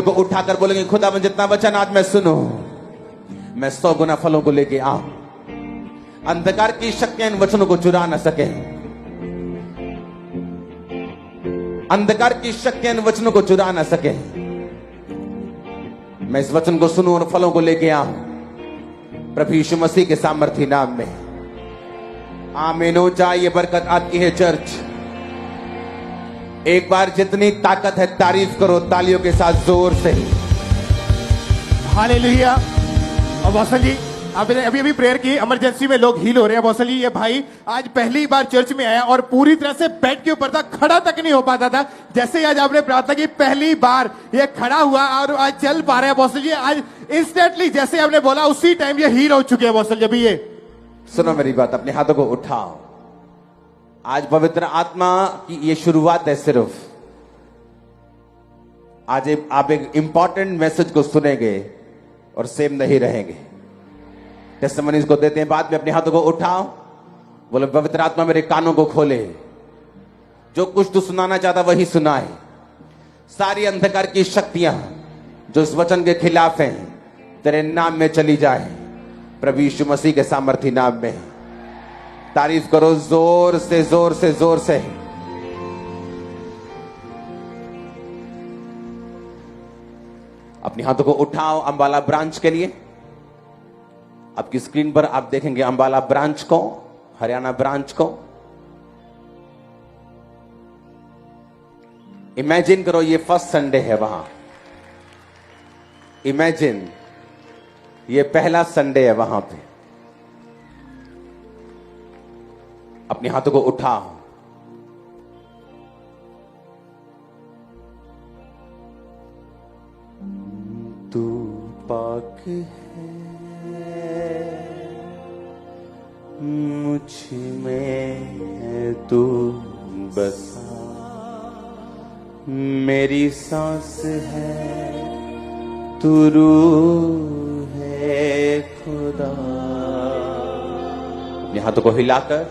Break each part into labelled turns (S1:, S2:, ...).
S1: को उठाकर बोलेंगे, खुदा में जितना वचन आज मैं सुनूं, मैं 100 गुना फलों को लेके आऊं। अंधकार की शक्तियां इन वचनों को चुरा ना सके। अंधकार की शक्तियां इन वचनों को चुरा ना सके। मैं इस वचन को सुनूं और फलों को लेके आऊं, प्रभु यीशु मसीह के सामर्थी नाम में। आमीन हो जाए। ये बरकत आपकी है चर्च। एक बार जितनी ताकत है तारीफ करो तालियों के साथ जोर से।
S2: हालेलुया। और बॉसल जी, आपने अभी प्रेयर की, इमरजेंसी में लोग हील हो रहे हैं। बॉसल जी, ये भाई आज पहली बार चर्च में आया और पूरी तरह से बेड के ऊपर था, खड़ा तक नहीं हो पाता था। जैसे ही आज आपने प्रार्थना की, पहली बार ये खड़ा हुआ और आज चल पा रहा है। बॉसल जी, आज इंस्टेंटली जैसे आपने बोला उसी टाइम ये हील हो चुके हैं। बॉसल जी, अभी ये
S1: सुनो मेरी बात, अपने हाथों को उठाओ। आज पवित्र आत्मा की ये शुरुआत है। सिर्फ आज आप एक इंपॉर्टेंट मैसेज को सुनेंगे और सेम नहीं रहेंगे। टेस्टिमनीज को देते हैं बाद में। अपने हाथों को उठाओ, बोले पवित्र आत्मा मेरे कानों को खोले, जो कुछ तू सुनाना चाहता वही सुनाए। सारी अंधकार की शक्तियां जो इस वचन के खिलाफ हैं, तेरे नाम में चली जाए, प्रभु यीशु मसीह के सामर्थी नाम में। तारीफ करो जोर से जोर से जोर से। अपने हाथों को उठाओ अंबाला ब्रांच के लिए। आपकी स्क्रीन पर आप देखेंगे अंबाला ब्रांच को, हरियाणा ब्रांच को। इमेजिन करो ये फर्स्ट संडे है वहां। इमेजिन ये पहला संडे है वहां पे। अपने हाथों को उठाओ। तू पाक है, मुझ में तू बसा, मेरी सांस है, तू रूह है खुदा। अपने हाथों को हिलाकर,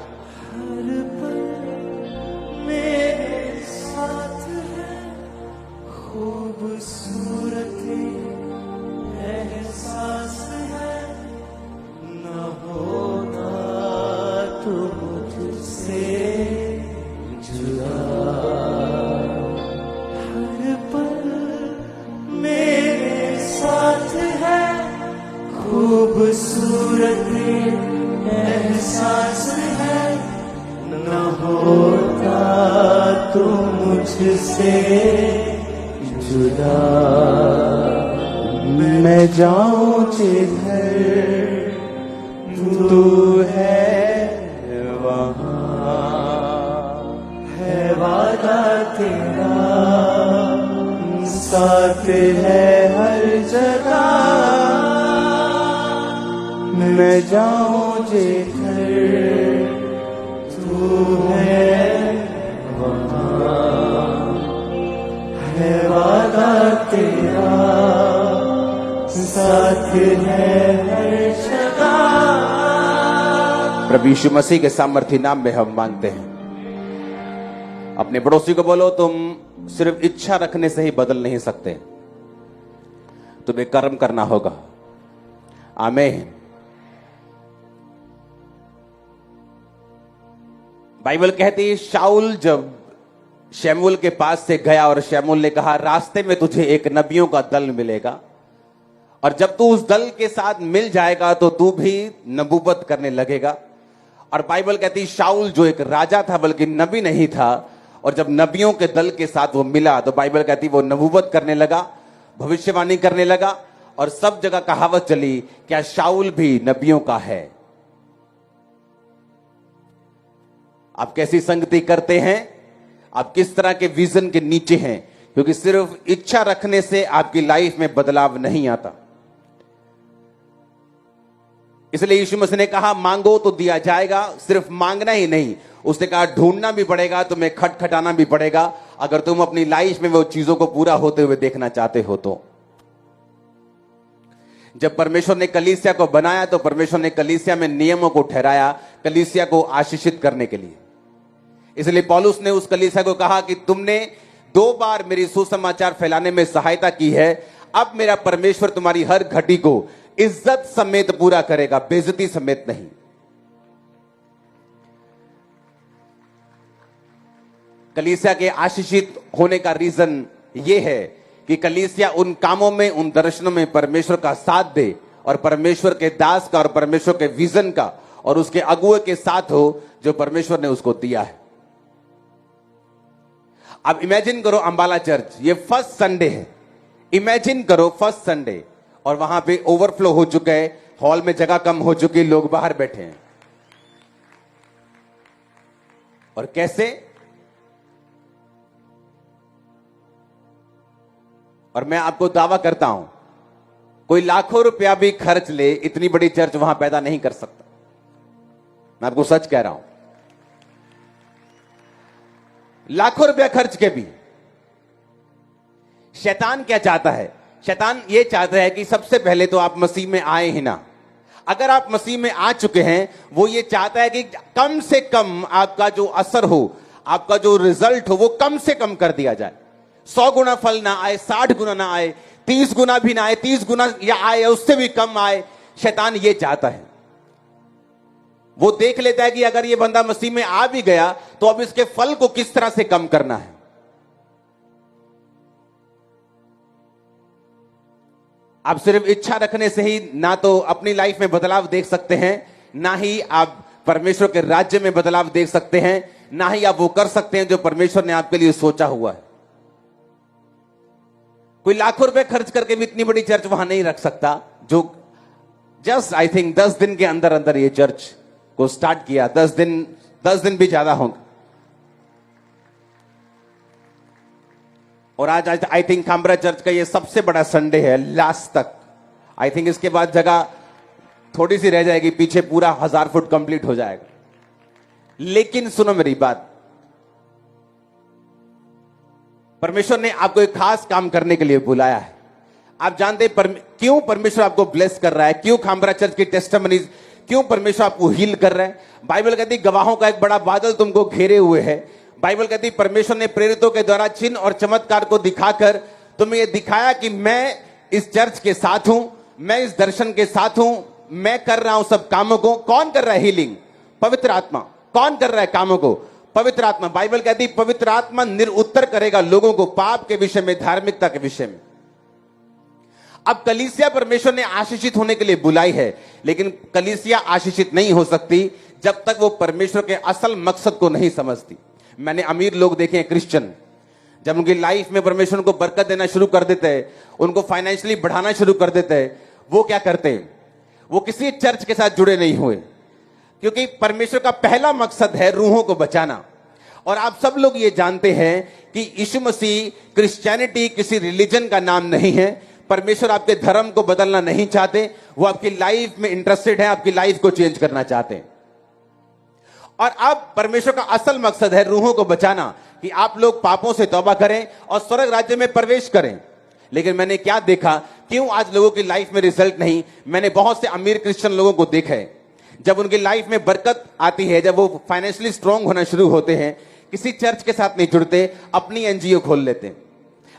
S3: खूबसूरत एहसास है, न होता तू मुझसे जुदा। मैं जाऊं जिधर तू है वहां, है वादा तेरा, साथ है हर जगह। मैं जाऊं जिधर तू है वहां, है वादा तेरा, साथ है हर जगह।
S1: प्रभु यीशु मसीह के सामर्थी नाम में हम मांगते हैं। अपने पड़ोसी को बोलो, तुम सिर्फ इच्छा रखने से ही बदल नहीं सकते, तुम्हें कर्म करना होगा। आमीन। बाइबल कहती है शाऊल जब शमूएल के पास से गया और शमूएल ने कहा, रास्ते में तुझे एक नबियों का दल मिलेगा और जब तू उस दल के साथ मिल जाएगा तो तू भी नबूवत करने लगेगा। और बाइबल कहती है शाऊल जो एक राजा था बल्कि नबी नहीं था, और जब नबियों के दल के साथ वो मिला तो बाइबल कहती वो नबूवत करने लगा, भविष्यवाणी करने लगा। और सब जगह कहावत चली, क्या शाऊल भी नबियों का है? आप कैसी संगति करते हैं, आप किस तरह के विजन के नीचे हैं, क्योंकि सिर्फ इच्छा रखने से आपकी लाइफ में बदलाव नहीं आता। इसलिए यीशु मसीह ने कहा मांगो तो दिया जाएगा। सिर्फ मांगना ही नहीं, उसने कहा ढूंढना भी पड़ेगा, तुम्हें खटखटाना भी पड़ेगा, अगर तुम अपनी लाइफ में वो चीजों को पूरा होते हुए देखना चाहते हो तो। जब परमेश्वर ने कलीसिया को बनाया तो परमेश्वर ने कलीसिया में नियमों को ठहराया, कलीसिया को आशीषित करने के लिए। इसलिए पौलुस ने उस कलीसिया को कहा कि तुमने 2 बार मेरी सुसमाचार फैलाने में सहायता की है। अब मेरा परमेश्वर तुम्हारी हर घटी को इज्जत समेत पूरा करेगा, बेइज्जती समेत नहीं। कलीसिया के आशीषित होने का रीजन यह है कि कलीसिया उन कामों में, उन दर्शनों में परमेश्वर का साथ दे और परमेश्वर के दास का और परमेश्वर के विजन का और उसके अगुए के साथ हो जो परमेश्वर ने उसको दिया है। अब इमेजिन करो अंबाला चर्च, ये फर्स्ट संडे है। इमेजिन करो फर्स्ट संडे और वहां पे ओवरफ्लो हो चुका है, हॉल में जगह कम हो चुकी, लोग बाहर बैठे हैं। और कैसे? और मैं आपको दावा करता हूं, कोई लाखों रुपया भी खर्च ले, इतनी बड़ी चर्च वहां पैदा नहीं कर सकता। मैं आपको सच कह रहा हूं, लाखों रुपया खर्च के भी। शैतान क्या चाहता है? शैतान यह चाहता है कि सबसे पहले तो आप मसीह में आए ही ना। अगर आप मसीह में आ चुके हैं, वो ये चाहता है कि कम से कम आपका जो असर हो, आपका जो रिजल्ट हो, वो कम से कम कर दिया जाए। 100 गुना फल ना आए, 60 गुना ना आए, 30 गुना भी ना आए, 30 गुना या आए उससे भी कम आए। शैतान ये चाहता है। वो देख लेता है कि अगर ये बंदा मसीह में आ भी गया तो अब इसके फल को किस तरह से कम करना है। आप सिर्फ इच्छा रखने से ही ना तो अपनी लाइफ में बदलाव देख सकते हैं, ना ही आप परमेश्वर के राज्य में बदलाव देख सकते हैं, ना ही आप वो कर सकते हैं जो परमेश्वर ने आपके लिए सोचा हुआ है। कोई लाखों रुपए खर्च करके भी इतनी बड़ी चर्च वहां नहीं रख सकता। जो जस्ट आई थिंक 10 दिन के अंदर अंदर ये चर्च को स्टार्ट किया। 10 दिन भी ज्यादा होंगे। और आज आई थिंक खामरा चर्च का ये सबसे बड़ा संडे है लास्ट तक। आई थिंक इसके बाद जगह थोड़ी सी रह जाएगी, पीछे पूरा 1000 फुट कंप्लीट हो जाएगा। लेकिन सुनो मेरी बात, परमेश्वर ने आपको एक खास काम करने के लिए बुलाया है। आप जानते हैं क्यों परमेश्वर आपको ब्लेस कर रहा है? क्यों खामरा चर्च की टेस्टिमनीज, क्यों परमेश्वर आपको हील कर रहा है? बाइबल कहती है गवाहों का एक बड़ा बादल तुमको घेरे हुए है। बाइबल कहती है परमेश्वर ने प्रेरितों के द्वारा चिन्ह और चमत्कार को दिखाकर तुम्हें यह दिखाया कि मैं इस चर्च के साथ हूं, मैं इस दर्शन के साथ हूं, मैं कर रहा हूं सब कामों को। कौन कर रहा है हीलिंग? पवित्र आत्मा। कौन कर रहा है कामों को? पवित्र आत्मा। बाइबल कहती है पवित्र आत्मा निरुत्तर करेगा लोगों को पाप के विषय में, धार्मिकता के विषय में। अब कलीसिया परमेश्वर ने आशीषित होने के लिए बुलाई है, लेकिन कलीसिया आशीषित नहीं हो सकती जब तक वो परमेश्वर के असल मकसद को नहीं समझती। मैंने अमीर लोग देखे हैं क्रिश्चियन, जब उनकी लाइफ में परमेश्वर को बरकत देना शुरू कर देते हैं, उनको फाइनेंशियली बढ़ाना शुरू कर देते हैं, वो क्या करते हैं? वो किसी चर्च के साथ जुड़े नहीं हुए, क्योंकि परमेश्वर का पहला मकसद है रूहों को बचाना। और आप सब लोग ये जानते हैं कि यीशु मसीह, क्रिश्चियनिटी किसी रिलीजन का नाम नहीं है। परमेश्वर आपके धर्म को बदलना नहीं चाहते, वो आपकी लाइफ में इंटरेस्टेड है, आपकी लाइफ को चेंज करना चाहते हैं। और अब परमेश्वर का असल मकसद है रूहों को बचाना, कि आप लोग पापों से तौबा करें और स्वर्ग राज्य में प्रवेश करें। लेकिन मैंने क्या देखा, क्यों आज लोगों की लाइफ में रिजल्ट नहीं? मैंने बहुत से अमीर क्रिश्चियन लोगों को देखा है, जब उनकी लाइफ में बरकत आती है, जब वो फाइनेंशियली स्ट्रांग होना शुरू होते हैं, किसी चर्च के साथ नहीं जुड़ते, अपनी एनजीओ खोल लेते हैं।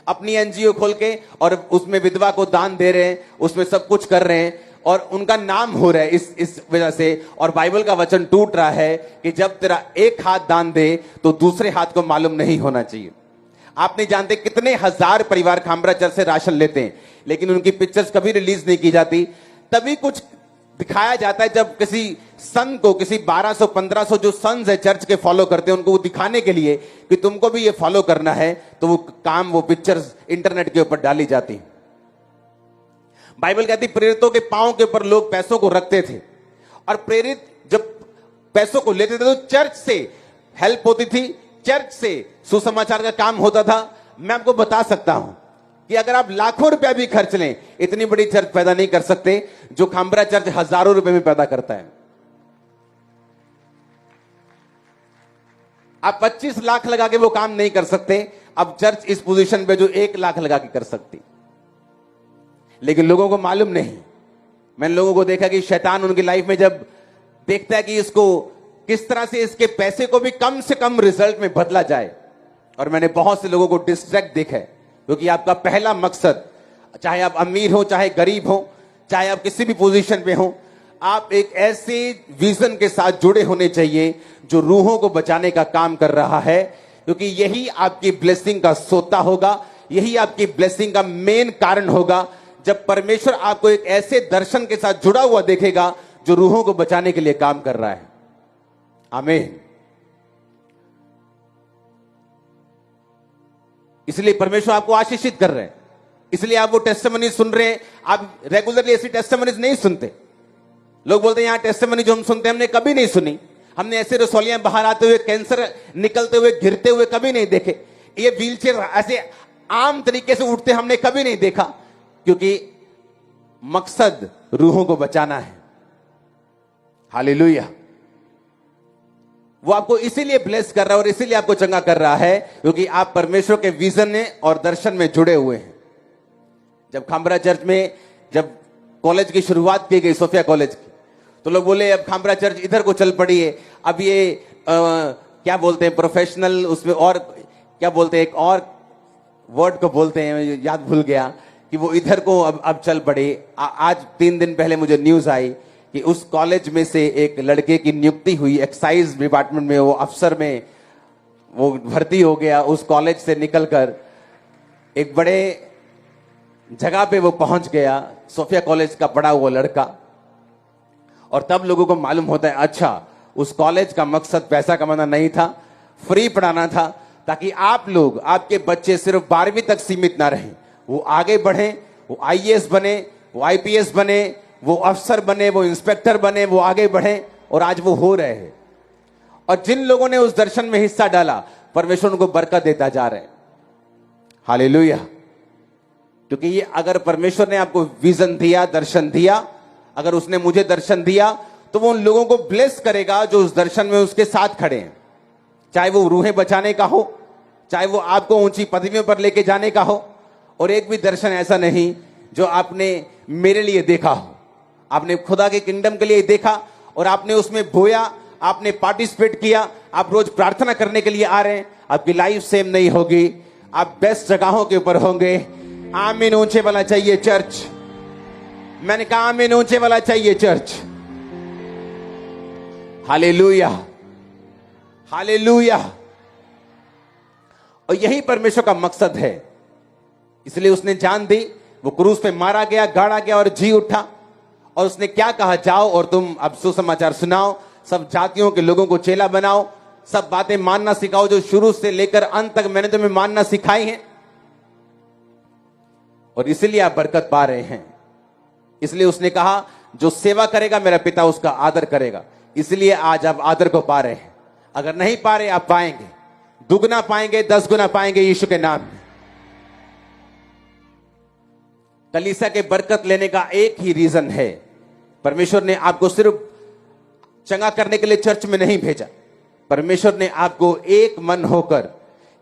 S1: अपनी एनजीओ खोल के और उसमें विधवा को दान दे रहे हैं, उसमें सब कुछ कर रहे हैं और उनका नाम हो रहा है इस वजह से। और बाइबल का वचन टूट रहा है कि जब तेरा एक हाथ दान दे तो दूसरे हाथ को मालूम नहीं होना चाहिए। आप नहीं जानते कितने हजार परिवार खामरा चर्च से राशन लेते हैं, लेकिन उनकी पिक्चर्स कभी रिलीज नहीं की जाती। तभी कुछ दिखाया जाता है जब किसी सन को, किसी 1200-1500 जो सन्स है चर्च के फॉलो करते हैं, उनको वो दिखाने के लिए कि तुमको भी ये फॉलो करना है, तो वो काम, वो पिक्चर्स इंटरनेट के ऊपर डाली जाती। बाइबल कहती प्रेरितों के पांव के ऊपर लोग पैसों को रखते थे, और प्रेरित जब पैसों को लेते थे तो चर्च से हेल्प होती थी, चर्च से सुसमाचार का काम होता था। मैं आपको बता सकता हूं कि अगर आप लाखों रुपया भी खर्च लें, इतनी बड़ी चर्च पैदा नहीं कर सकते जो खामरा चर्च हजारों रुपए में पैदा करता है। आप 25 लाख लगा के वो काम नहीं कर सकते। अब चर्च इस पोजीशन पे जो 1 लाख लगा के कर सकती, लेकिन लोगों को मालूम नहीं। मैंने लोगों को देखा कि शैतान उनकी लाइफ में जब देखता है कि इसको किस तरह से इसके पैसे को भी कम से कम रिजल्ट में बदला जाए, और मैंने बहुत से लोगों को डिस्ट्रैक्ट देखा है, क्योंकि आपका पहला मकसद, चाहे आप अमीर हो चाहे गरीब हो, चाहे आप किसी भी पोजीशन पे हो, आप एक ऐसे विजन के साथ जुड़े होने चाहिए जो रूहों को बचाने का काम कर रहा है, क्योंकि यही आपकी ब्लेसिंग का सोता होगा, यही आपकी ब्लेसिंग का मेन कारण होगा। जब परमेश्वर आपको एक ऐसे दर्शन के साथ जुड़ा हुआ देखेगा जो रूहों को बचाने के लिए काम कर रहा है। आमीन। इसलिए परमेश्वर आपको आशीषित कर रहे हैं, इसलिए आप वो टेस्टिमनी सुन रहे हैं। आप रेगुलरली ऐसी टेस्टिमनीज नहीं सुनते। लोग बोलते हैं यहां टेस्टिमनी जो हम सुनते हैं हमने कभी नहीं सुनी, हमने ऐसे रसौलियां बाहर आते हुए, कैंसर निकलते हुए, गिरते हुए कभी नहीं देखे, ये व्हीलचेयर ऐसे आम तरीके से उठते हमने कभी नहीं देखा, क्योंकि मकसद रूहों को बचाना है। हालेलुया। वो आपको इसीलिए ब्लेस कर रहा है और इसीलिए आपको चंगा कर रहा है, क्योंकि आप परमेश्वर के विजन में और दर्शन में जुड़े हुए हैं। जब खामरा चर्च में जब कॉलेज की शुरुआत की गई, सोफिया कॉलेज की, तो लोग बोले अब खामरा चर्च इधर को चल पड़ी है, अब ये क्या बोलते हैं प्रोफेशनल, उसमें और क्या बोलते हैं, एक और वर्ड को बोलते हैं, याद भूल गया, कि वो इधर को अब चल पड़े। आज 3 दिन पहले मुझे न्यूज आई कि उस कॉलेज में से एक लड़के की नियुक्ति हुई, एक्साइज डिपार्टमेंट में वो अफसर में वो भर्ती हो गया। उस कॉलेज से निकलकर एक बड़े जगह पे वो पहुंच गया, सोफिया कॉलेज का पढ़ा हुआ लड़का। और तब लोगों को मालूम होता है अच्छा, उस कॉलेज का मकसद पैसा कमाना नहीं था, फ्री पढ़ाना था, ताकि आप लोग, आपके बच्चे सिर्फ 12वीं तक सीमित ना रहें, वो आगे बढ़े, वो आईएएस बने, वो आईपीएस बने, वो अफसर बने, वो इंस्पेक्टर बने, वो आगे बढ़े। और आज वो हो रहे हैं। और जिन लोगों ने उस दर्शन में हिस्सा डाला, परमेश्वर उनको बरकत देता जा रहे हैं। हालेलुया। क्योंकि ये अगर परमेश्वर ने आपको विजन दिया, दर्शन दिया, अगर उसने मुझे दर्शन दिया, तो वो उन लोगों को ब्लेस करेगा जो उस दर्शन में उसके साथ खड़े हैं। चाहे वो रूहें बचाने का हो, चाहे वो आपको ऊंची पदवियों पर लेके जाने का हो। और एक भी दर्शन ऐसा नहीं जो आपने मेरे लिए देखा हो, आपने खुदा के किंगडम के लिए देखा और आपने उसमें बोया, आपने पार्टिसिपेट किया, आप रोज प्रार्थना करने के लिए आ रहे हैं। आपकी लाइफ सेम नहीं होगी, आप बेस्ट जगहों के ऊपर होंगे। आमीन ऊंचे वाला चाहिए चर्च। मैंने कहा आमीन ऊंचे वाला चाहिए चर्च। Hallelujah, hallelujah. और यही परमेश्वर का मकसद है, इसलिए उसने जान दी, वो क्रूस पे मारा गया, गाड़ा गया और जी उठा। और उसने क्या कहा, जाओ और तुम अब सुसमाचार सुनाओ, सब जातियों के लोगों को चेला बनाओ, सब बातें मानना सिखाओ जो शुरू से लेकर अंत तक मैंने तुम्हें मानना सिखाई हैं। और इसलिए आप बरकत पा रहे हैं। इसलिए उसने कहा जो सेवा करेगा मेरा पिता उसका आदर करेगा। इसलिए आज आप आदर को पा रहे हैं। अगर नहीं पा रहे, आप पाएंगे, दुगना पाएंगे, 10 गुना पाएंगे यीशु के नाम में। कलीसिया के बरकत लेने का एक ही रीजन है, परमेश्वर ने आपको सिर्फ चंगा करने के लिए चर्च में नहीं भेजा। परमेश्वर ने आपको एक मन होकर,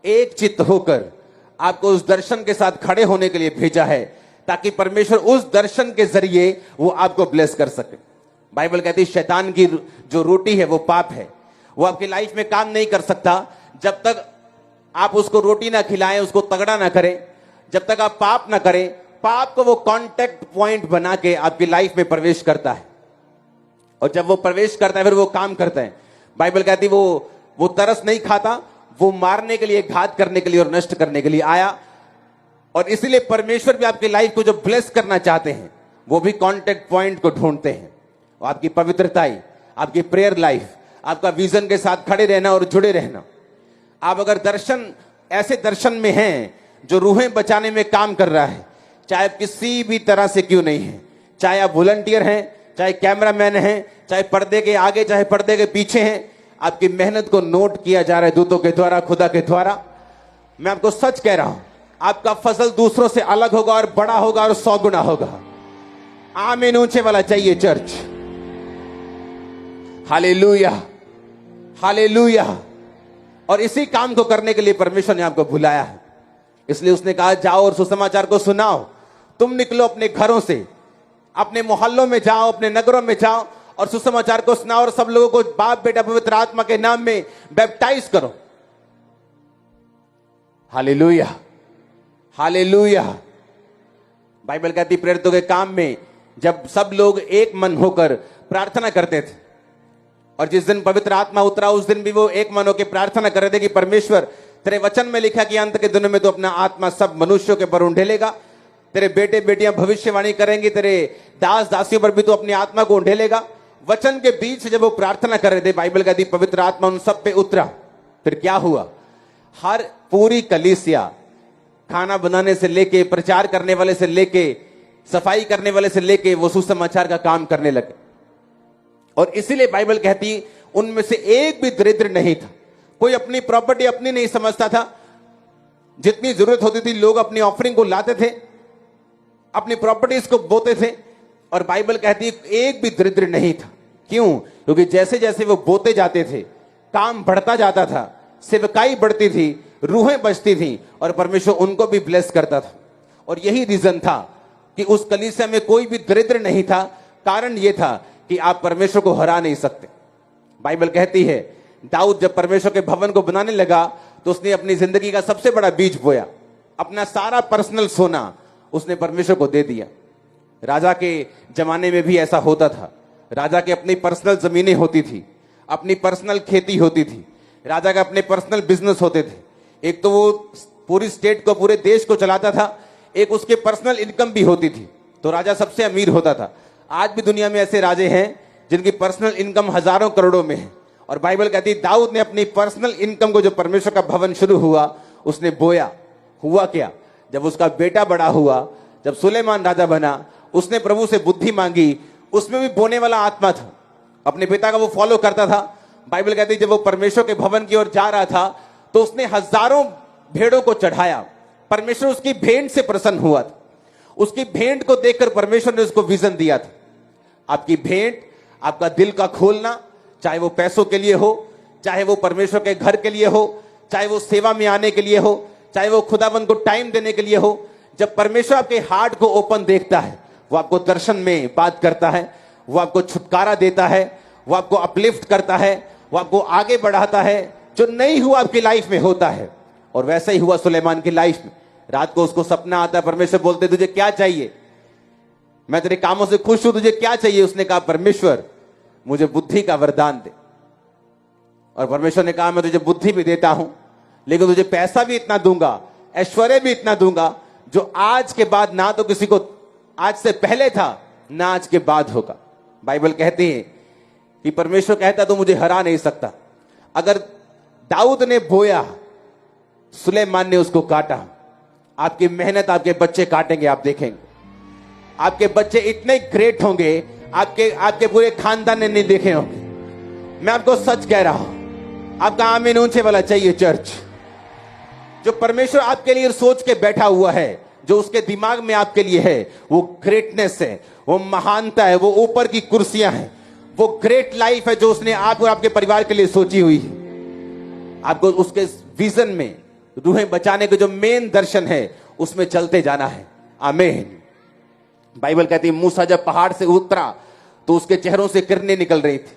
S1: एक चित्त होकर आपको उस दर्शन के साथ खड़े होने के लिए भेजा है, ताकि परमेश्वर उस दर्शन के जरिए वो आपको ब्लेस कर सके। बाइबल कहती है शैतान की जो रोटी है वो पाप है। वो आपकी लाइफ में काम नहीं कर सकता जब तक आप उसको रोटी ना खिलाएं, उसको तगड़ा ना करें, जब तक आप पाप ना करें। पाप को वो कांटेक्ट पॉइंट बना के आपकी लाइफ में प्रवेश करता है, और जब वो प्रवेश करता है फिर वो काम करता है। बाइबल कहती है वो तरस नहीं खाता, वो मारने के लिए, घात करने के लिए और नष्ट करने के लिए आया। और इसीलिए परमेश्वर भी आपकी लाइफ को जो ब्लेस करना चाहते हैं, वो भी कांटेक्ट पॉइंट को ढूंढते हैं। और आपकी पवित्रताई, आपकी प्रेयर लाइफ, आपका विजन के साथ खड़े रहना और जुड़े रहना। आप अगर दर्शन, ऐसे दर्शन में हैं जो रूहें बचाने में काम कर रहा है, चाहे आप किसी भी तरह से क्यों नहीं है, चाहे आप वॉलंटियर हैं, चाहे कैमरामैन हैं, चाहे पर्दे के आगे, चाहे पर्दे के पीछे हैं, आपकी मेहनत को नोट किया जा रहा है दूतों के द्वारा, खुदा के द्वारा। मैं आपको सच कह रहा हूं, आपका फसल दूसरों से अलग होगा और बड़ा होगा और 100 गुना होगा। आमीन ऊंचे वाला चाहिए चर्च। Hallelujah, hallelujah. और इसी काम को करने के लिए परमेश्वर ने आपको बुलाया है। इसलिए उसने कहा जाओ और सुसमाचार को सुनाओ। तुम निकलो अपने घरों से, अपने मोहल्लों में जाओ, अपने नगरों में जाओ और सुसमाचार को सुनाओ और सब लोगों को बाप बेटा पवित्र आत्मा के नाम में बैप्टाइज करो। Hallelujah, hallelujah. बाइबल कहती प्रेरितों के काम में जब सब लोग एक मन होकर प्रार्थना करते थे, और जिस दिन पवित्र आत्मा उतरा उस दिन भी वो एक मन होकर प्रार्थना कर रहे थे कि परमेश्वर, तेरे वचन में लिखा कि अंत के दिनों में तो अपना आत्मा सब मनुष्यों के पर उंडेलेगा, तेरे बेटे बेटियां भविष्यवाणी करेंगी, तेरे दास दासियों पर भी तो अपनी आत्मा को उंडेलेगा। वचन के बीच से जब वो प्रार्थना कर रहे थे, बाइबल कहती पवित्र आत्मा उन सब पे उतरा। फिर क्या हुआ? हर पूरी कलीसिया, खाना बनाने से लेके, प्रचार करने वाले से लेके, सफाई करने वाले से लेके, वो सुसमाचार का काम करने लगे। और इसीलिए बाइबल कहती उनमें से एक भी दरिद्र नहीं था। कोई अपनी प्रॉपर्टी अपनी नहीं समझता था। जितनी जरूरत होती थी लोग अपनी ऑफरिंग को लाते थे, अपनी प्रॉपर्टीज को बोते थे, और बाइबल कहती एक भी दरिद्र नहीं था। क्यों? क्योंकि जैसे जैसे वो बोते जाते थे, काम बढ़ता जाता था, सेवकाई बढ़ती थी, रूहें बचती थी, और परमेश्वर उनको भी ब्लेस करता था। और यही रीजन था कि उस कलीसिया में कोई भी दरिद्र नहीं था। कारण यह था कि आप परमेश्वर को हरा नहीं सकते। बाइबल कहती है दाऊद जब परमेश्वर के भवन को बनाने लगा तो उसने अपनी जिंदगी का सबसे बड़ा बीज बोया। अपना सारा पर्सनल सोना उसने परमेश्वर को दे दिया। राजा के जमाने में भी ऐसा होता था। राजा के अपनी पर्सनल जमीनें होती थी, अपनी पर्सनल खेती होती थी, राजा के अपने पर्सनल बिजनेस होते थे। एक तो वो पूरी स्टेट को, पूरे देश को चलाता था, एक उसके पर्सनल इनकम भी होती थी, तो राजा सबसे अमीर होता था। आज भी दुनिया में ऐसे राजे हैं जिनकी पर्सनल इनकम हजारों करोड़ों में है। और बाइबल कहती है दाऊद ने अपनी पर्सनल इनकम को, जो परमेश्वर का भवन शुरू हुआ, उसने बोया। हुआ क्या? जब उसका बेटा बड़ा हुआ, जब सुलेमान राजा बना, उसने प्रभु से बुद्धि मांगी, उसमें भी बोने वाला आत्मा था। अपने पिता का वो फॉलो करता था। बाइबल कहती है जब वो परमेश्वर के भवन की ओर जा रहा था तो उसने हजारों भेड़ों को चढ़ाया। परमेश्वर उसकी भेंट से प्रसन्न हुआ था। उसकी भेंट को देखकर परमेश्वर ने उसको विजन दिया था। आपकी भेंट, आपका दिल का खोलना, चाहे वो पैसों के लिए हो, चाहे वो परमेश्वर के घर के लिए हो, चाहे वो सेवा में आने के लिए हो, चाहे वो खुदाबंद को टाइम देने के लिए हो, जब परमेश्वर आपके हार्ट को ओपन देखता है, वो आपको दर्शन में बात करता है, वो आपको छुटकारा देता है, वो आपको अपलिफ्ट करता है, वो आपको आगे बढ़ाता है। जो नहीं हुआ आपकी लाइफ में होता है। और वैसा ही हुआ सुलेमान की लाइफ में। रात को उसको सपना आता है, परमेश्वर बोलते तुझे क्या चाहिए? मैं तेरे कामों से खुश हूं, तुझे क्या चाहिए? उसने कहा परमेश्वर मुझे बुद्धि का वरदान दे। और परमेश्वर ने कहा मैं तुझे बुद्धि भी देता हूं, लेकिन तुझे पैसा भी इतना दूंगा, ऐश्वर्य भी इतना दूंगा, जो आज के बाद ना तो किसी को आज से पहले था, ना आज के बाद होगा। बाइबल कहती है कि परमेश्वर कहता तो मुझे हरा नहीं सकता। अगर दाऊद ने बोया, सुलेमान ने उसको काटा। आपकी मेहनत आपके बच्चे काटेंगे, आप देखेंगे। आपके बच्चे इतने ग्रेट होंगे, आपके पूरे खानदान ने नहीं देखे होंगे। मैं आपको सच कह रहा हूं। आपका आमीन ऊंचे वाला चाहिए चर्च। जो परमेश्वर आपके लिए सोच के बैठा हुआ है, जो उसके दिमाग में आपके लिए है, वो ग्रेटनेस है, वो महानता है, वो ऊपर की कुर्सियां हैं, वो ग्रेट लाइफ है जो उसने आप और आपके परिवार के लिए सोची हुई है। आपको उसके विजन में रूहें बचाने के जो मेन दर्शन है उसमें चलते जाना है। आमीन। बाइबल कहती है मूसा जब पहाड़ से उतरा तो उसके चेहरों से किरणें निकल रही थी।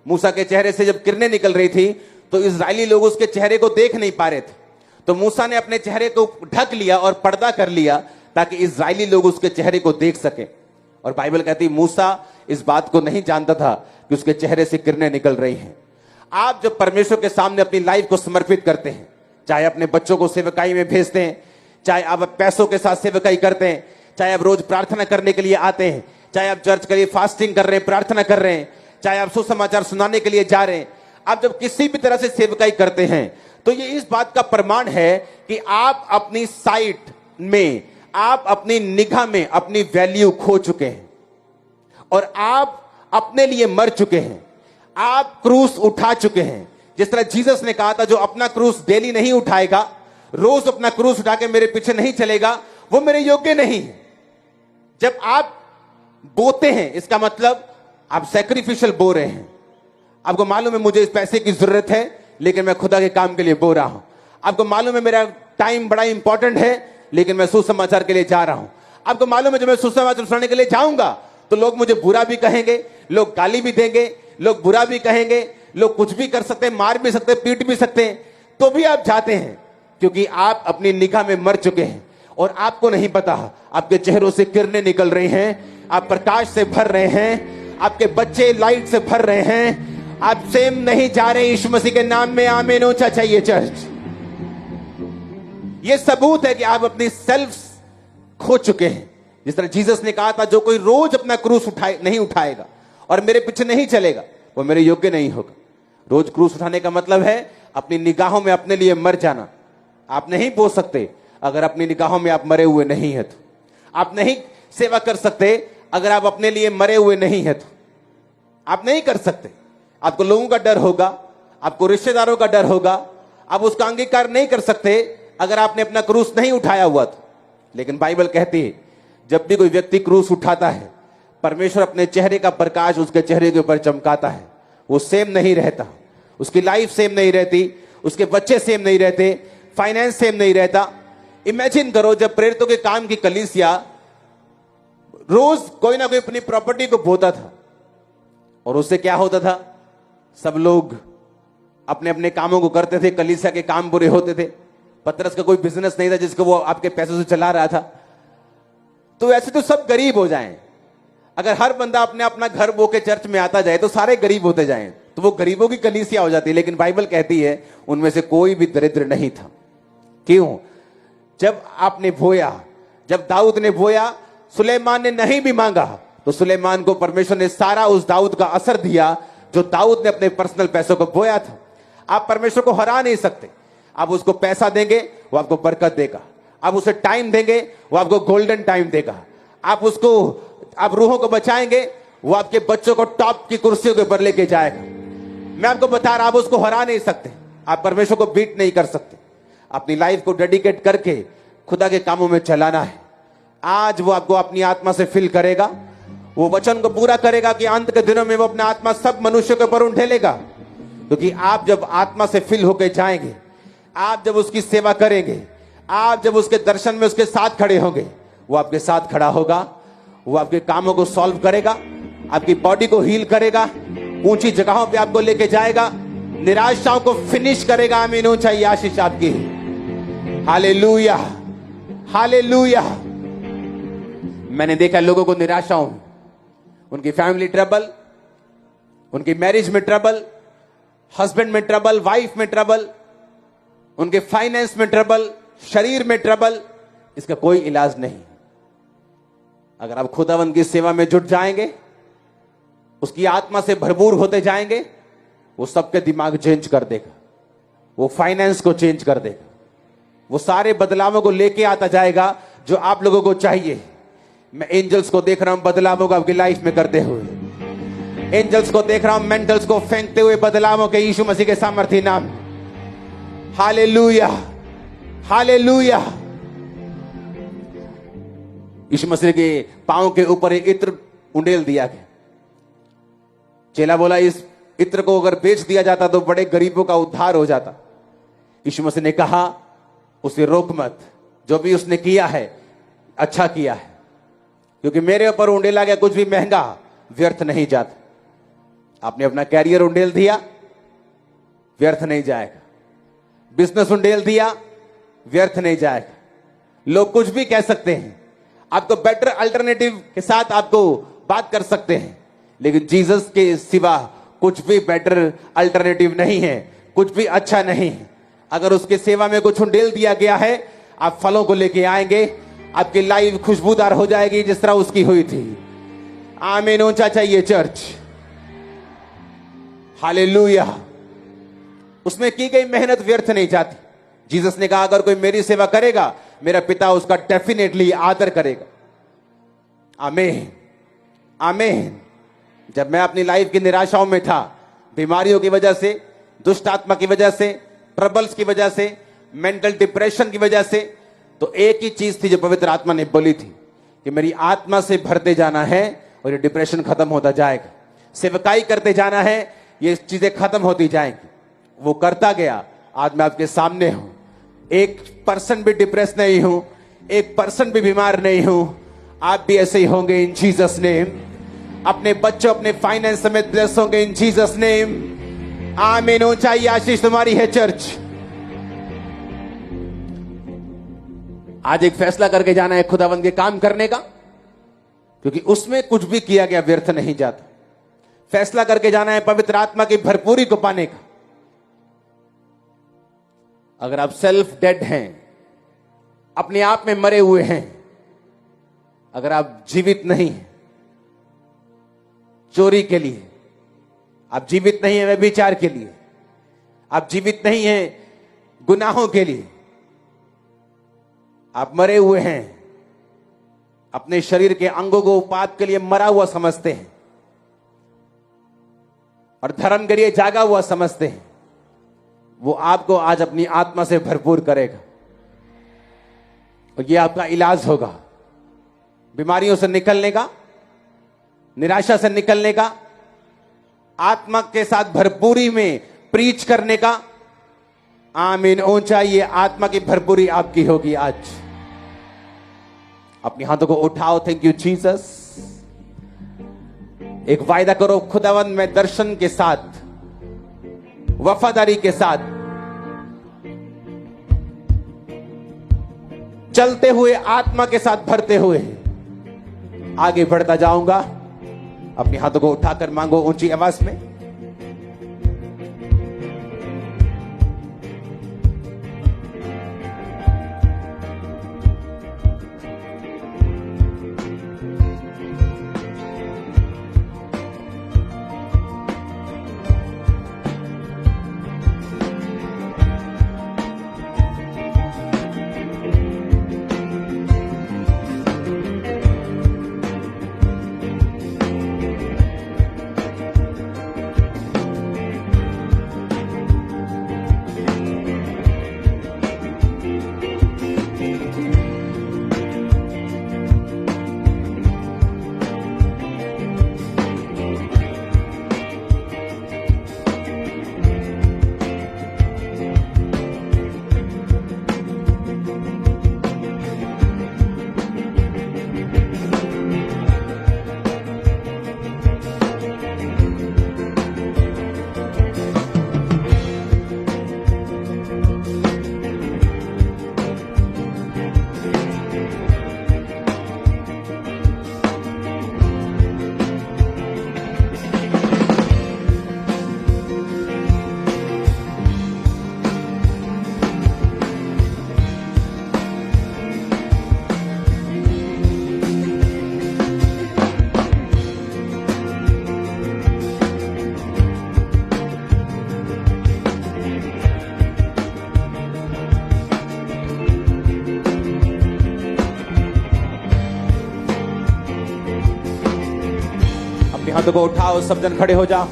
S1: मूसा के चेहरे से जब किरणें निकल रही थी तो इजरायली लोग उसके चेहरे को देख नहीं पा रहे थे। तो मूसा ने अपने चेहरे को ढक लिया और पर्दा कर लिया ताकि इजरायली लोग उसके चेहरे को देख सके। और बाइबल कहती है मूसा इस बात को नहीं जानता था कि उसके चेहरे से किरणें निकल रही हैं। आप जब परमेश्वर के सामने अपनी लाइफ को समर्पित करते हैं, चाहे अपने बच्चों को सेवकाई में भेजते हैं, चाहे आप पैसों के साथ सेवकाई करते हैं, चाहे आप रोज प्रार्थना करने के लिए आते हैं, चाहे आप चर्च के लिए फास्टिंग कर रहे हैं, प्रार्थना कर रहे हैं, चाहे आप सुसमाचार सुनाने के लिए जा रहे हैं, आप जब किसी भी तरह से सेवकाई करते हैं तो ये इस बात का प्रमाण है कि आप अपनी साइट में, आप अपनी निगाह में अपनी वैल्यू खो चुके हैं और आप अपने लिए मर चुके हैं। आप क्रूस उठा चुके हैं। जिस तरह जीसस ने कहा था जो अपना क्रूस डेली नहीं उठाएगा, रोज अपना क्रूस उठा के मेरे पीछे नहीं चलेगा, वो मेरे योग्य नहीं है। जब आप बोते हैं इसका मतलब आप सैक्रिफिशियल बो रहे हैं। आपको मालूम है मुझे इस पैसे की जरूरत है लेकिन मैं खुदा के काम के लिए बो रहा हूं। आपको मालूम है मेरा टाइम बड़ा इंपॉर्टेंट है लेकिन मैं सुसमाचार के लिए जा रहा हूं। आपको मालूम है जब मैं सुसमाचार सुनाने के लिए जाऊंगा तो लोग मुझे बुरा भी कहेंगे, लोग गाली भी देंगे, लोग बुरा भी कहेंगे, लोग कुछ भी कर सकते हैं, मार भी सकते हैं, पीट भी सकते हैं, तो भी आप जाते हैं। क्योंकि आप अपनी निगाह में मर चुके हैं और आपको नहीं पता। आपके चेहरों से किरणें निकल रही हैं, आप प्रकाश से भर रहे हैं, आपके बच्चे लाइट से भर रहे हैं, आप सेम नहीं जा रहे यीशु मसीह के नाम में। आमीन ऊंचा चाहिए चर्च। यह सबूत है कि आप अपनी सेल्फ खो चुके हैं। जिस तरह जीसस ने कहा था, जो कोई रोज अपना क्रूस नहीं उठाएगा और मेरे पीछे नहीं चलेगा वो मेरे योग्य नहीं होगा। रोज क्रूस उठाने का मतलब है अपनी निगाहों में अपने लिए मर जाना। आप नहीं बोल सकते अगर अपनी निगाहों में आप मरे हुए नहीं है तो। आप नहीं सेवा कर सकते अगर आप अपने लिए मरे हुए नहीं है तो। आप नहीं कर सकते। आपको लोगों का डर होगा, आपको रिश्तेदारों का डर होगा, आप उसका अंगीकार नहीं कर सकते अगर आपने अपना क्रूस नहीं उठाया हुआ तो। लेकिन बाइबल कहती है जब भी कोई व्यक्ति क्रूस उठाता है, परमेश्वर अपने चेहरे का प्रकाश उसके चेहरे के ऊपर चमकाता है। वो सेम नहीं रहता, उसकी लाइफ सेम नहीं रहती, उसके बच्चे सेम नहीं रहते, फाइनेंस सेम नहीं रहता। इमेजिन करो जब प्रेरितों के काम की कलीसिया रोज कोई ना कोई अपनी प्रॉपर्टी को बोता था और उससे क्या होता था, सब लोग अपने अपने कामों को करते थे, कलीसिया के काम बुरे होते थे। पतरस का कोई बिजनेस नहीं था जिसको वो आपके पैसों से चला रहा था। तो ऐसे तो सब गरीब हो जाएं। अगर हर बंदा अपने अपना घर बो के चर्च में आता जाए तो सारे गरीब होते जाएं, तो वो गरीबों की कलीसिया हो जाती है। लेकिन बाइबल कहती है उनमें से कोई भी दरिद्र नहीं था। क्यों? जब आपने बोया, जब दाऊद ने बोया, सुलेमान ने नहीं भी मांगा तो सुलेमान को परमेश्वर ने सारा उस दाऊद का असर दिया जो दाऊद ने अपने पर्सनल पैसों को बोया था। आप परमेश्वर को हरा नहीं सकते। आप उसको पैसा देंगे वो आपको बरकत देगा, आप उसे टाइम देंगे वो आपको गोल्डन टाइम देगा, आप रूहों को बचाएंगे वो आपके बच्चों को टॉप की कुर्सियों के ऊपर लेके जाएगा। मैं आपको बता रहा, आप उसको हरा नहीं सकते, आप परमेश्वर को बीट नहीं कर सकते। अपनी लाइफ को डेडिकेट करके खुदा के कामों में चलाना है। आज वो आपको अपनी आत्मा से फिल करेगा, वो वचन को पूरा करेगा कि अंत के दिनों में वो अपना आत्मा सब मनुष्यों के ऊपर उंडेलेगा। क्योंकि आप जब आत्मा से फिल होकर जाएंगे, आप जब उसकी सेवा करेंगे, आप जब उसके दर्शन में उसके साथ खड़े होंगे, वो आपके साथ खड़ा होगा, वो आपके कामों को सॉल्व करेगा, आपकी बॉडी को हील करेगा, ऊंची जगहों पे आपको लेके जाएगा, निराशाओं को फिनिश करेगा। आमीन ऊंचा आशीष आपकी। Hallelujah, hallelujah. मैंने देखा लोगों को निराशाओं, उनकी फैमिली ट्रबल, उनकी मैरिज में ट्रबल, हस्बैंड में ट्रबल, वाइफ में ट्रबल, उनके फाइनेंस में ट्रबल, शरीर में ट्रबल। इसका कोई इलाज नहीं। अगर आप खुदावंद की सेवा में जुट जाएंगे, उसकी आत्मा से भरपूर होते जाएंगे, वो सबके दिमाग चेंज कर देगा, वो फाइनेंस को चेंज कर देगा, वो सारे बदलावों को लेके आता जाएगा जो आप लोगों को चाहिए। मैं एंजल्स को देख रहा हूं बदलावों को आपकी लाइफ में करते हुए। एंजल्स को देख रहा हूं मेंटल्स को फेंकते हुए बदलावों के यीशु मसीह के सामर्थ्य नाम। Hallelujah, hallelujah. यीशु मसीह के पांव के ऊपर एक इत्र उंडेल दिया गया। चेला बोला इस इत्र को अगर बेच दिया जाता तो बड़े गरीबों का उद्धार हो जाता। यीशु मसीह ने कहा उसे रोक मत, जो भी उसने किया है अच्छा किया है, क्योंकि मेरे ऊपर उंडेला गया कुछ भी महंगा व्यर्थ नहीं जाता। आपने अपना कैरियर उंडेल दिया, व्यर्थ नहीं जाएगा। बिजनेस उंडेल दिया, व्यर्थ नहीं जाएगा। लोग कुछ भी कह सकते हैं, आपको बेटर अल्टरनेटिव के साथ आपको बात कर सकते हैं, लेकिन जीसस के सिवा कुछ भी बेटर अल्टरनेटिव नहीं है, कुछ भी अच्छा नहीं है। अगर उसके सेवा में कुछ उंडेल दिया गया है, आप फलों को लेके आएंगे, आपकी लाइफ खुशबूदार हो जाएगी जिस तरह उसकी हुई थी। आमीन ऊंचा चाहिए चर्च। हालेलुया। उसमें की गई मेहनत व्यर्थ नहीं जाती। जीसस ने कहा अगर कोई मेरी सेवा करेगा, मेरा पिता उसका डेफिनेटली आदर करेगा। आमीन, आमीन। जब मैं अपनी लाइफ की निराशाओं में था, बीमारियों की वजह से, दुष्ट आत्मा की वजह से, ट्रबल्स की वजह से, मेंटल डिप्रेशन की वजह से, तो एक ही चीज थी जो पवित्र आत्मा ने बोली थी कि मेरी आत्मा से भरते जाना है और ये डिप्रेशन खत्म होता जाएगा। सेवकाई करते जाना है, ये चीजें खत्म होती जाएंगी। वो करता गया। आज मैं आपके सामने हूं, 1% भी डिप्रेस नहीं हूं, 1% भी बीमार नहीं हूं। आप भी ऐसे ही होंगे इन जीसस नेम। अपने बच्चों, अपने फाइनेंस समेत ब्लेस होंगे इन जीसस नेम। आमीन ऊंचाई आशीष तुम्हारी है चर्च। आज एक फैसला करके जाना है खुदावंद के काम करने का, क्योंकि उसमें कुछ भी किया गया व्यर्थ नहीं जाता। फैसला करके जाना है पवित्र आत्मा की भरपूरी को पाने का। अगर आप सेल्फ डेड हैं, अपने आप में मरे हुए हैं, अगर आप जीवित नहीं हैं चोरी के लिए, आप जीवित नहीं हैं व्यभिचार के लिए, आप जीवित नहीं हैं गुनाहों के लिए, आप मरे हुए हैं, अपने शरीर के अंगों को पाप के लिए मरा हुआ समझते हैं और धर्म के लिए जागा हुआ समझते हैं, वो आपको आज अपनी आत्मा से भरपूर करेगा और ये आपका इलाज होगा। बीमारियों से निकलने का, निराशा से निकलने का, आत्मा के साथ भरपूरी में प्रीच करने का। आमीन। ऊंचा ये आत्मा की भरपूरी आपकी होगी आज। अपने हाथों को उठाओ। Thank you Jesus. एक वायदा करो, खुदावंद मैं दर्शन के साथ, वफादारी के साथ चलते हुए, आत्मा के साथ भरते हुए आगे बढ़ता जाऊंगा। अपने हाथों को उठाकर मांगो ऊंची आवाज में। हाथों को उठाओ, सब जन खड़े हो जाओ।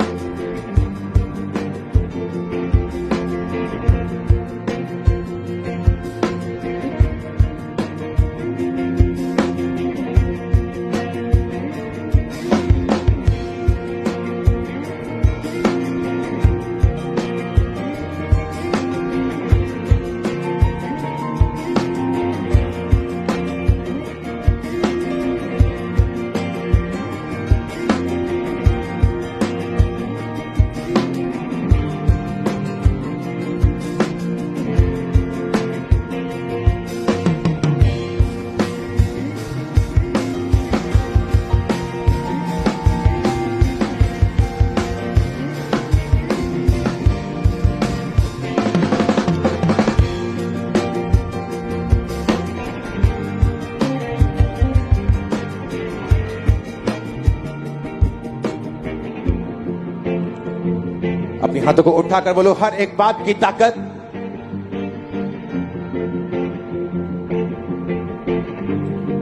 S1: अपनी हाथों को उठाकर बोलो, हर एक बात की ताकत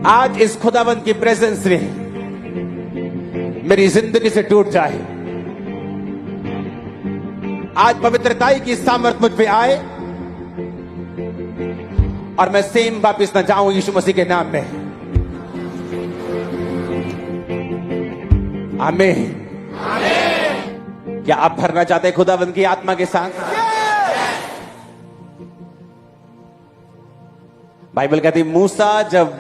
S1: आज इस खुदावंद की प्रेजेंस में मेरी जिंदगी से टूट जाए। आज पवित्रताई की सामर्थ मुझ पे आए और मैं सेम वापिस न जाऊं यीशु मसीह के नाम में। आमीन। क्या आप भरना चाहते हैं खुदावंद की आत्मा के साथ? बाइबल कहती मूसा जब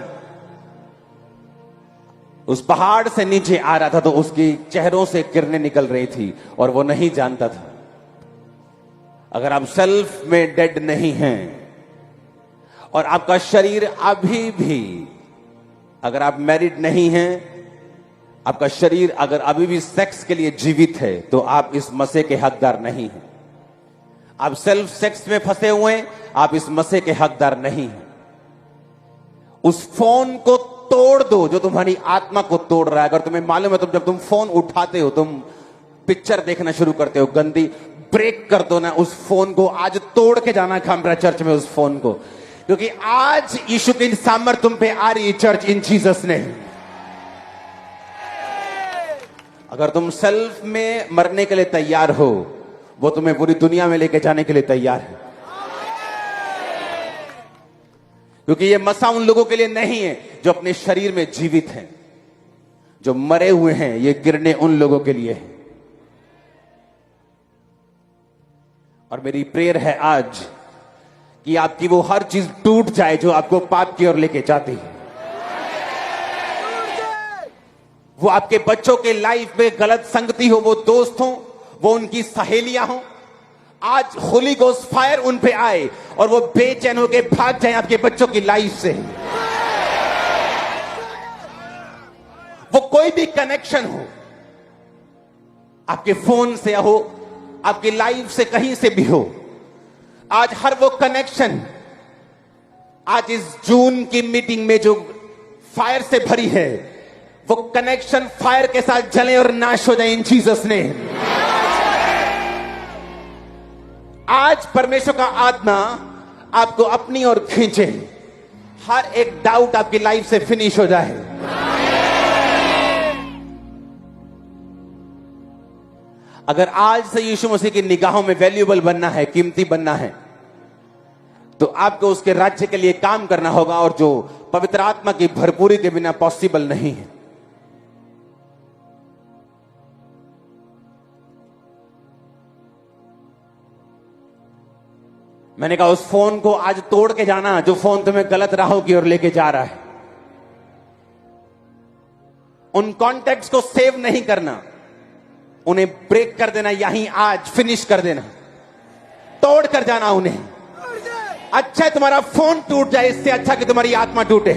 S1: उस पहाड़ से नीचे आ रहा था तो उसकी चेहरों से किरणें निकल रही थी और वो नहीं जानता था। अगर आप सेल्फ में डेड नहीं हैं और आपका शरीर अभी भी, अगर आप मैरिड नहीं हैं, आपका शरीर अगर अभी भी सेक्स के लिए जीवित है, तो आप इस मसीह के हकदार नहीं हैं। आप सेल्फ सेक्स में फंसे हुए हैं, आप इस मसीह के हकदार नहीं हैं। उस फोन को तोड़ दो जो तुम्हारी आत्मा को तोड़ रहा है। अगर तुम्हें मालूम है, जब तुम फोन उठाते हो, तुम पिक्चर देखना शुरू करते हो गंदी, ब्रेक कर दो ना उस फोन को। आज तोड़ के जाना खामरा चर्च में उस फोन को, क्योंकि आज यीशु की सामर्थ तुम पे आ रही है चर्च, इन जीसस ने। अगर तुम सेल्फ में मरने के लिए तैयार हो, वो तुम्हें पूरी दुनिया में लेके जाने के लिए तैयार है। क्योंकि ये मसा उन लोगों के लिए नहीं है जो अपने शरीर में जीवित हैं, जो मरे हुए हैं। ये किरणें उन लोगों के लिए हैं। और मेरी प्रेयर है आज कि आपकी वो हर चीज टूट जाए जो आपको पाप की ओर लेके जाती है। वो आपके बच्चों के लाइफ में गलत संगति हो, वो दोस्त हो, वो उनकी सहेलियां हो। आज होली गोस्ट फायर उन पे आए और वो बेचैन होके भाग जाए आपके बच्चों की लाइफ से। वो कोई भी कनेक्शन हो, आपके फोन से हो, आपकी लाइफ से, कहीं से भी हो, आज हर वो कनेक्शन, आज इस जून की मीटिंग में जो फायर से भरी है, वो कनेक्शन फायर के साथ जले और नाश हो जाए इन जीसस ने। आज परमेश्वर का आत्मा आपको अपनी ओर खींचे, हर एक डाउट आपकी लाइफ से फिनिश हो जाए। अगर आज से यीशु मसीह की निगाहों में वैल्यूएबल बनना है, कीमती बनना है, तो आपको उसके राज्य के लिए काम करना होगा, और जो पवित्र आत्मा की भरपूरी के बिना पॉसिबल नहीं है। मैंने कहा उस फोन को आज तोड़ के जाना जो फोन तुम्हें गलत राहों की ओर लेके जा रहा है। उन कॉन्टैक्ट्स को सेव नहीं करना, उन्हें ब्रेक कर देना, यहीं आज फिनिश कर देना, तोड़ कर जाना उन्हें। अच्छा है तुम्हारा फोन टूट जाए, इससे अच्छा कि तुम्हारी आत्मा टूटे।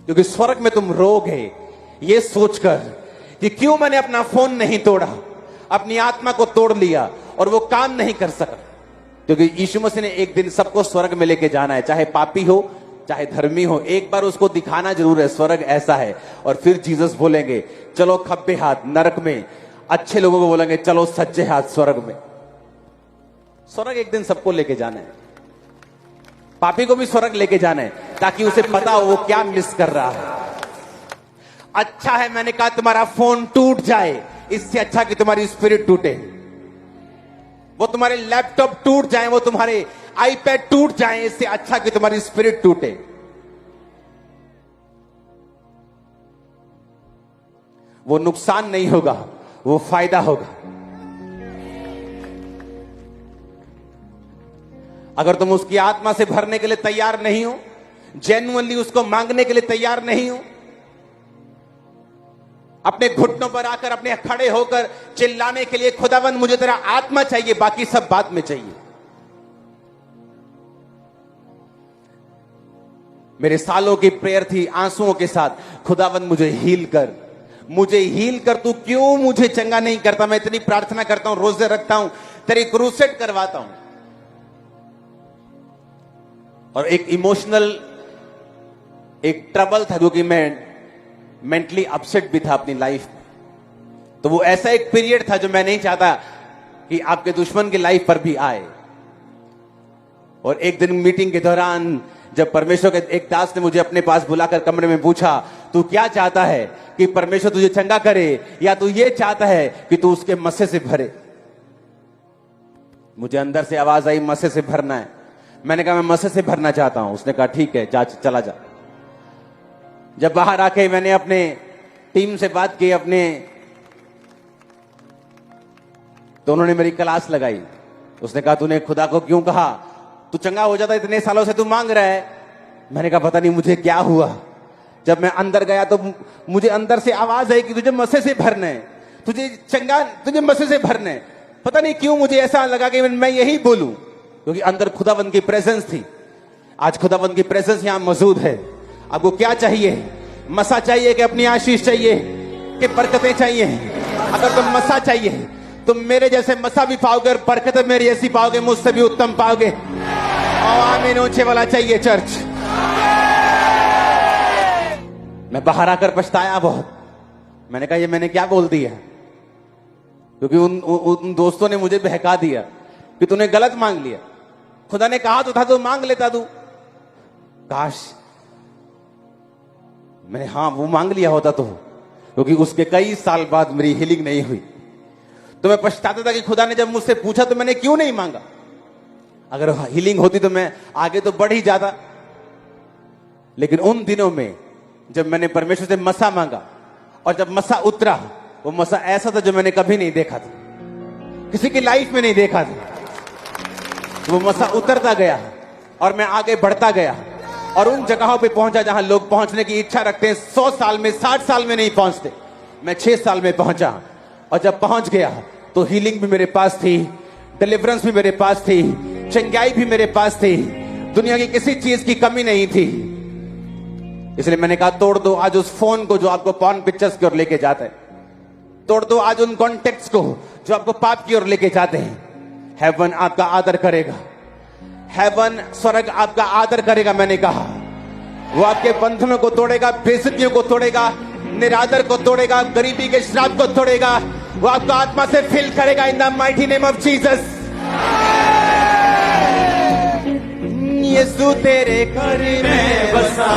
S1: क्योंकि स्वर्ग में तुम रोगे ये सोचकर कि क्यों मैंने अपना फोन नहीं तोड़ा, अपनी आत्मा को तोड़ लिया और वो काम नहीं कर सका। क्योंकि यीशु मसीह ने एक दिन सबको स्वर्ग में लेके जाना है, चाहे पापी हो चाहे धर्मी हो। एक बार उसको दिखाना जरूर है स्वर्ग ऐसा है, और फिर जीसस बोलेंगे चलो खब्बे हाथ नरक में, अच्छे लोगों को बोलेंगे चलो सच्चे हाथ स्वर्ग में। स्वर्ग एक दिन सबको लेके जाना है, पापी को भी स्वर्ग लेके जाना है, ताकि उसे पता हो वो क्या मिस कर रहा है। अच्छा है मैंने कहा तुम्हारा फोन टूट जाए, इससे अच्छा कि तुम्हारी स्पिरिट टूटे। वो तुम्हारे लैपटॉप टूट जाए, वो तुम्हारे आईपैड टूट जाए, इससे अच्छा कि तुम्हारी स्पिरिट टूटे। वो नुकसान नहीं होगा, वो फायदा होगा। अगर तुम उसकी आत्मा से भरने के लिए तैयार नहीं हो, जेन्युइनली उसको मांगने के लिए तैयार नहीं हो, अपने घुटनों पर आकर अपने खड़े होकर चिल्लाने के लिए खुदावंद मुझे तेरा आत्मा चाहिए, बाकी सब बाद में चाहिए। मेरे सालों की प्रेयर थी आंसुओं के साथ, खुदावंद मुझे हील कर, मुझे हील कर। तू क्यों मुझे चंगा नहीं करता? मैं इतनी प्रार्थना करता हूं, रोजे रखता हूं, तेरी क्रूसेड करवाता हूं। और एक इमोशनल एक ट्रबल था, क्योंकि मैं मेंटली अपसेट भी था अपनी लाइफ में। तो वो ऐसा एक पीरियड था जो मैं नहीं चाहता कि आपके दुश्मन की लाइफ पर भी आए। और एक दिन मीटिंग के दौरान जब परमेश्वर के एक दास ने मुझे अपने पास बुलाकर कमरे में पूछा, तू क्या चाहता है, कि परमेश्वर तुझे चंगा करे या तू ये चाहता है कि तू उसके मस्से से भरे? मुझे अंदर से आवाज आई मस्से से भरना है। मैंने कहा मैं मस्से से भरना चाहता हूं। उसने कहा ठीक है जा, चला जा। जब बाहर आके मैंने अपने टीम से बात की अपने, तो उन्होंने मेरी क्लास लगाई। उसने कहा तूने खुदा को क्यों कहा, तू चंगा हो जाता, इतने सालों से तू मांग रहा है। मैंने कहा पता नहीं मुझे क्या हुआ। जब मैं अंदर गया तो मुझे अंदर से आवाज आई कि तुझे मस्से से भरना है, तुझे चंगा, तुझे मस्से से भरना है। पता नहीं क्यों मुझे ऐसा लगा कि मैं यही बोलूं। क्योंकि अंदर खुदावंद की प्रेजेंस थी। आज खुदावंद की प्रेजेंस यहां मौजूद है। आपको क्या चाहिए? मसा चाहिए कि अपनी आशीष चाहिए कि बरकतें चाहिए? अगर तुम मसा चाहिए तुम मेरे जैसे मसा भी पाओगे और बरकतें मेरी ऐसी पाओगे, मुझसे भी उत्तम पाओगे। और आमीन ऊंचे वाला चाहिए चर्च। मैं बाहर आकर पछताया बहुत। मैंने कहा ये मैंने क्या बोल दिया, क्योंकि उन दोस्तों ने मुझे बहका दिया कि तूने गलत मांग लिया। खुदा ने कहा तो था तो मांग लेता तू। काश मैंने हाँ वो मांग लिया होता तो, क्योंकि उसके कई साल बाद मेरी हीलिंग नहीं हुई। तो मैं पछताता था कि खुदा ने जब मुझसे पूछा तो मैंने क्यों नहीं मांगा। अगर हीलिंग होती तो मैं आगे तो बढ़ ही जाता। लेकिन उन दिनों में जब मैंने परमेश्वर से मसा मांगा और जब मसा उतरा, वो मसा ऐसा था जो मैंने कभी नहीं देखा था, किसी की लाइफ में नहीं देखा था। वो मसा उतरता गया और मैं आगे बढ़ता गया और उन जगहों पे पहुंचा जहां लोग पहुंचने की इच्छा रखते हैं 100 साल में, 60 साल में नहीं पहुंचते। मैं 6 साल में पहुंचा और जब पहुंच गया तो हीलिंग भी मेरे पास थी, डिलीवरेंस भी मेरे पास थी, चंगाई भी मेरे पास थी। दुनिया की किसी चीज की कमी नहीं थी। इसलिए मैंने कहा तोड़ दो आज उस फोन को जो आपको पॉर्न पिक्चर्स की ओर लेके जाता है। तोड़ दो आज उन कॉन्टेक्ट्स को जो आपको पाप की ओर लेके जाते हैं। हेवन आपका आदर करेगा, हेवन स्वर्ग आपका आदर करेगा। मैंने कहा वो आपके बंधनों को तोड़ेगा, बेइज्जतियों को तोड़ेगा, निरादर को तोड़ेगा, गरीबी के श्राप को तोड़ेगा। वो आपको आत्मा से फिल करेगा in the mighty name of Jesus. यीशु तेरे घर में बसा